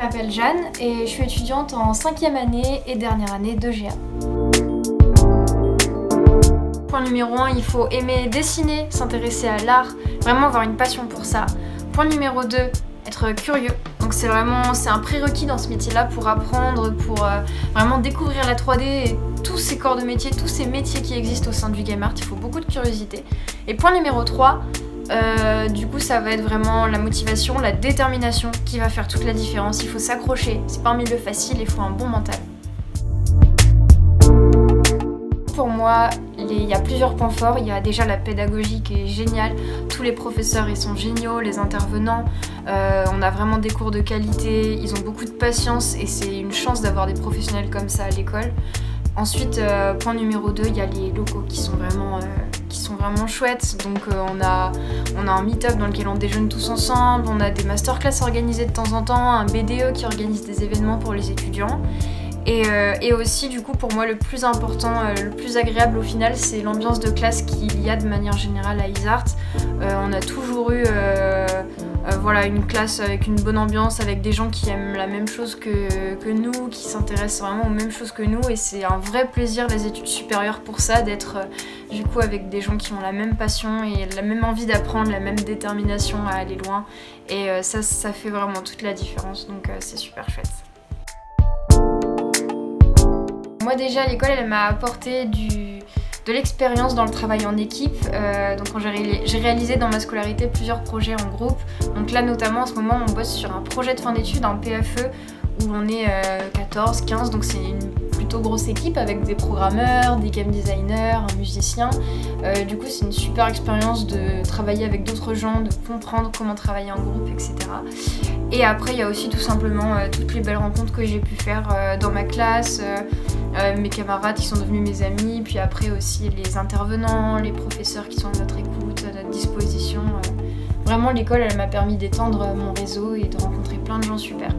Je m'appelle Jeanne et je suis étudiante en 5e année et dernière année d'EGA. Point numéro 1, il faut aimer dessiner, s'intéresser à l'art, vraiment avoir une passion pour ça. Point numéro 2, être curieux. Donc c'est un prérequis dans ce métier-là pour apprendre, pour vraiment découvrir la 3D et tous ces corps de métier, tous ces métiers qui existent au sein du game art. Il faut beaucoup de curiosité. Et point numéro 3, du coup ça va être vraiment la motivation, la détermination qui va faire toute la différence. Il faut s'accrocher, c'est pas un milieu facile, il faut un bon mental. Pour moi, il y a plusieurs points forts. Il y a déjà la pédagogie qui est géniale. Tous les professeurs ils sont géniaux, les intervenants. On a vraiment des cours de qualité, ils ont beaucoup de patience et c'est une chance d'avoir des professionnels comme ça à l'école. Ensuite, point numéro 2, il y a les locaux qui sont vraiment chouettes. Donc on a un meet-up dans lequel on déjeune tous ensemble, on a des masterclass organisées de temps en temps, un BDE qui organise des événements pour les étudiants. Et aussi, du coup, pour moi, le plus important, le plus agréable au final, c'est l'ambiance de classe qu'il y a de manière générale à ISART. On a toujours eu une classe avec une bonne ambiance, avec des gens qui aiment la même chose que nous, qui s'intéressent vraiment aux mêmes choses que nous. Et c'est un vrai plaisir, les études supérieures, pour ça, d'être du coup avec des gens qui ont la même passion et la même envie d'apprendre, la même détermination à aller loin. Et ça fait vraiment toute la différence, donc c'est super chouette. Moi déjà, l'école, elle m'a apporté de l'expérience dans le travail en équipe. Donc quand j'ai réalisé dans ma scolarité plusieurs projets en groupe. Donc là notamment en ce moment on bosse sur un projet de fin d'études, un PFE, où on est 14, 15, donc c'est une plutôt grosse équipe avec des programmeurs, des game designers, un musicien. Du coup c'est une super expérience de travailler avec d'autres gens, de comprendre comment travailler en groupe, etc. Et après il y a aussi tout simplement toutes les belles rencontres que j'ai pu faire dans ma classe, mes camarades qui sont devenus mes amis, puis après aussi les intervenants, les professeurs qui sont à notre écoute, à notre disposition. Vraiment l'école elle m'a permis d'étendre mon réseau et de rencontrer plein de gens super.